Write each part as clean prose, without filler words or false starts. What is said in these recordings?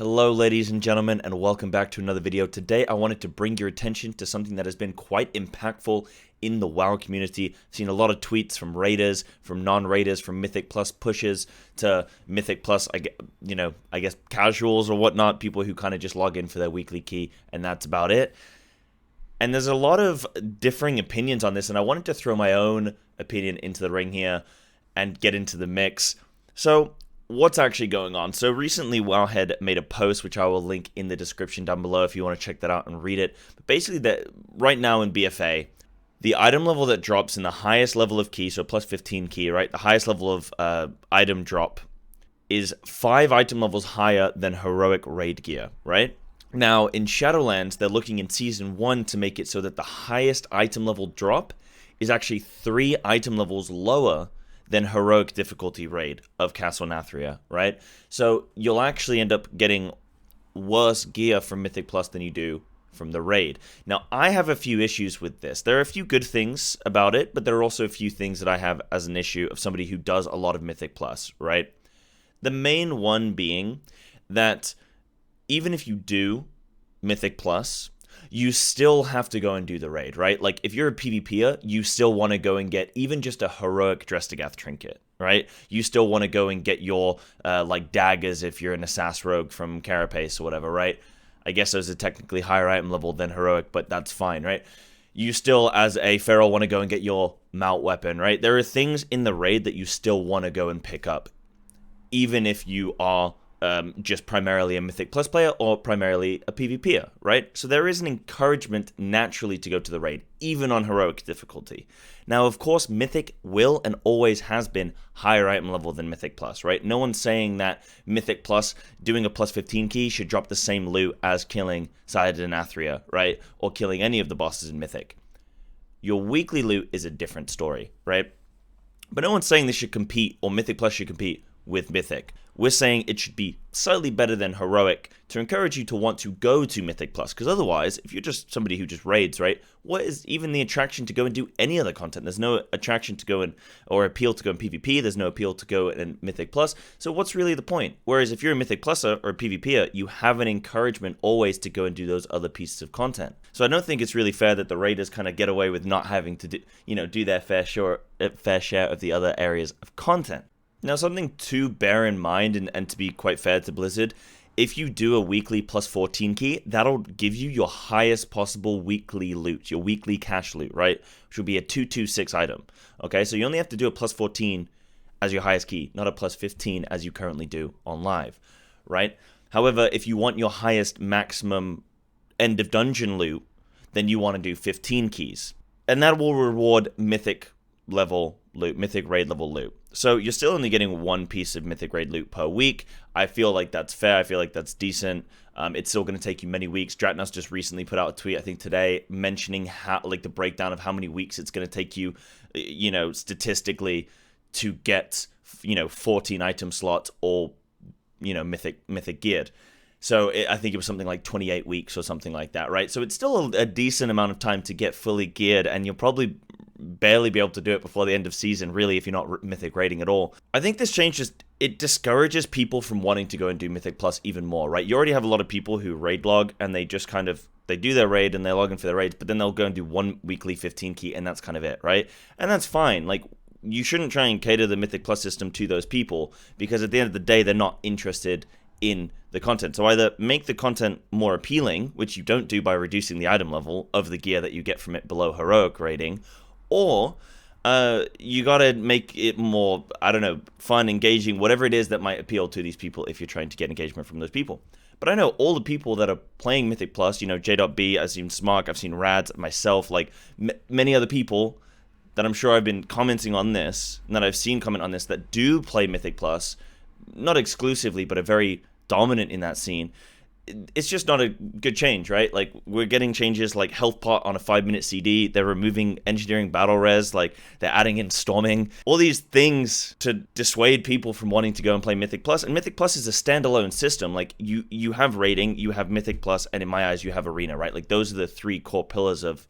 Hello ladies and gentlemen, and welcome back to another video. Today I wanted to bring your attention to something that has been quite impactful in the WoW community. I've seen a lot of tweets from raiders, from non-raiders, from Mythic Plus pushes to Mythic Plus, I guess casuals or whatnot, people who kind of just log in for their weekly key, and that's about it. And there's a lot of differing opinions on this, and I wanted to throw my own opinion into the ring here and get into the mix. So, what's actually going on? So recently Wowhead made a post, which I will link in the description down below if you want to check that out and read it. But basically, that right now in BFA, the item level that drops in the highest level of key, so plus 15 key, right? The highest level of item drop is 5 item levels higher than heroic raid gear, right? Now, in Shadowlands, they're looking in Season 1 to make it so that the highest item level drop is actually 3 item levels lower than heroic difficulty raid of Castle Nathria, right? So you'll actually end up getting worse gear from Mythic Plus than you do from the raid. Now, I have a few issues with this. There are a few good things about it, but there are also a few things that I have as an issue of somebody who does a lot of Mythic Plus, right? The main one being that even if you do Mythic Plus, you still have to go and do the raid, right? Like, if you're a PvPer, you still want to go and get even just a heroic Drestagath trinket, right? You still want to go and get your, daggers if you're an Assas Rogue from Carapace or whatever, right? I guess those are technically higher item level than heroic, but that's fine, right? You still, as a Feral, want to go and get your mount weapon, right? There are things in the raid that you still want to go and pick up, even if you are just primarily a Mythic Plus player or primarily a PvPer, right? So there is an encouragement naturally to go to the raid, even on heroic difficulty. Now, of course, Mythic will and always has been higher item level than Mythic Plus, right? No one's saying that Mythic Plus doing a plus 15 key should drop the same loot as killing Saiyajin Nathria, right? Or killing any of the bosses in Mythic. Your weekly loot is a different story, right? But no one's saying this should compete, or Mythic Plus should compete with Mythic. We're saying it should be slightly better than Heroic to encourage you to want to go to Mythic Plus, because otherwise, if you're just somebody who just raids, right, what is even the attraction to go and do any other content? There's no attraction to go in, or appeal to go in PvP, there's no appeal to go in Mythic Plus, so what's really the point? Whereas if you're a Mythic Pluser or a PvPer, you have an encouragement always to go and do those other pieces of content. So I don't think it's really fair that the raiders kind of get away with not having to do their fair share of the other areas of content. Now, something to bear in mind, and to be quite fair to Blizzard, if you do a weekly plus 14 key, that'll give you your highest possible weekly loot, your weekly cash loot, right? Which will be a 226 item. Okay, so you only have to do a plus 14 as your highest key, not a plus 15 as you currently do on live, right? However, if you want your highest maximum end of dungeon loot, then you want to do 15 keys. And that will reward mythic level loot, mythic raid level loot. So you're still only getting one piece of mythic raid loot per week. I feel like that's fair. I feel like that's decent. It's still going to take you many weeks. Dratnos just recently put out a tweet, I think today, mentioning how, like, the breakdown of how many weeks it's going to take you, statistically, to get, 14 item slots or, mythic geared. So I think it was something like 28 weeks or something like that, right? So it's still a decent amount of time to get fully geared, and you'll probably barely be able to do it before the end of season, really, if you're not mythic raiding at all. I think this change it discourages people from wanting to go and do Mythic Plus even more, right? You already have a lot of people who raid log, and they just they do their raid and they log in for their raids, but then they'll go and do one weekly 15 key, and that's kind of it, right? And that's fine. Like, you shouldn't try and cater the Mythic Plus system to those people, because at the end of the day, they're not interested in the content. So either make the content more appealing, which you don't do by reducing the item level of the gear that you get from it below heroic rating, or you gotta make it more, fun, engaging, whatever it is that might appeal to these people if you're trying to get engagement from those people. But I know all the people that are playing Mythic Plus, J.B, I've seen Smark, I've seen Rads, myself, like many other people that I'm sure I've been commenting on this, and that I've seen comment on this, that do play Mythic Plus, not exclusively, but are very dominant in that scene. It's just not a good change, right? Like, we're getting changes like health pot on a 5-minute CD. They're removing engineering battle res. Like, they're adding in storming. All these things to dissuade people from wanting to go and play Mythic Plus. And Mythic Plus is a standalone system. Like, you have raiding, you have Mythic Plus, and in my eyes, you have arena, right? Like, those are the 3 core pillars of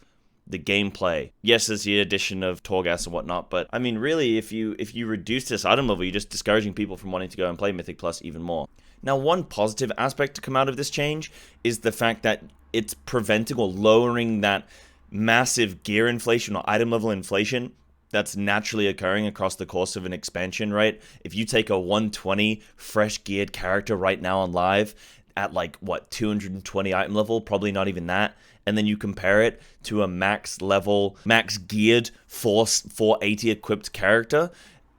the gameplay. Yes, there's the addition of Torghast and whatnot, but I mean, really, if you reduce this item level, you're just discouraging people from wanting to go and play Mythic Plus even more. Now, one positive aspect to come out of this change is the fact that it's preventing or lowering that massive gear inflation or item level inflation that's naturally occurring across the course of an expansion, right? If you take a 120 fresh geared character right now on live at like, what, 220 item level, probably not even that, and then you compare it to a max level, max geared 480 equipped character,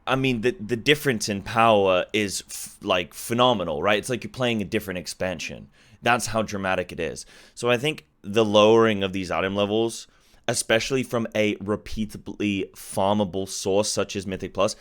I mean, the difference in power is like phenomenal, right? It's like you're playing a different expansion. That's how dramatic it is. So I think the lowering of these item levels, especially from a repeatably farmable source such as Mythic Plus,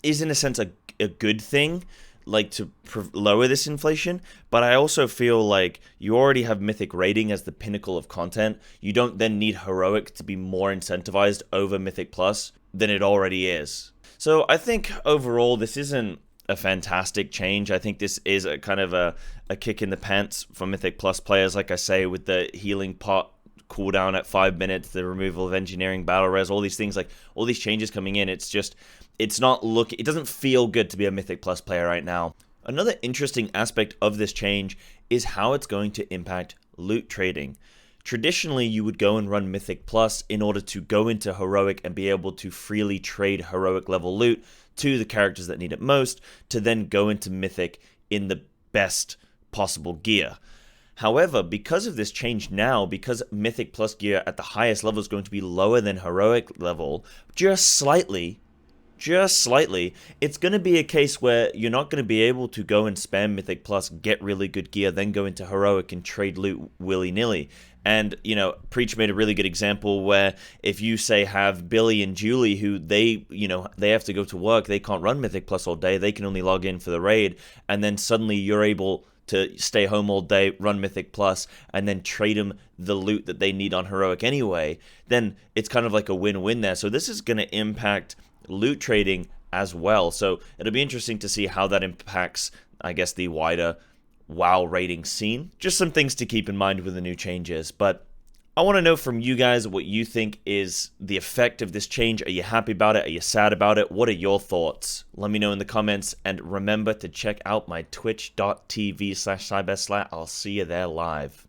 is in a sense a good thing, like to lower this inflation. But I also feel like you already have Mythic rating as the pinnacle of content. You don't then need Heroic to be more incentivized over Mythic Plus than it already is. So I think overall this isn't a fantastic change. I think this is a kind of a kick in the pants for Mythic Plus players, like I say, with the healing pot cooldown at 5 minutes, the removal of engineering, battle res, all these things, like all these changes coming in. It's just, it doesn't feel good to be a Mythic Plus player right now. Another interesting aspect of this change is how it's going to impact loot trading. Traditionally, you would go and run Mythic Plus in order to go into Heroic and be able to freely trade Heroic level loot to the characters that need it most, to then go into Mythic in the best possible gear. However, because of this change now, because Mythic Plus gear at the highest level is going to be lower than Heroic level, just slightly, it's going to be a case where you're not going to be able to go and spam Mythic Plus, get really good gear, then go into Heroic and trade loot willy-nilly. And, you know, Preach made a really good example where if you, say, have Billy and Julie, who they have to go to work, they can't run Mythic Plus all day, they can only log in for the raid, and then suddenly you're able to stay home all day, run Mythic Plus, and then trade them the loot that they need on Heroic anyway, then it's kind of like a win-win there. So this is going to impact loot trading as well. So it'll be interesting to see how that impacts, I guess, the wider WoW rating scene. Just some things to keep in mind with the new changes. But I want to know from you guys what you think is the effect of this change. Are you happy about it? Are you sad about it? What are your thoughts? Let me know in the comments, and remember to check out my twitch.tv/cybeslat. I'll see you there live.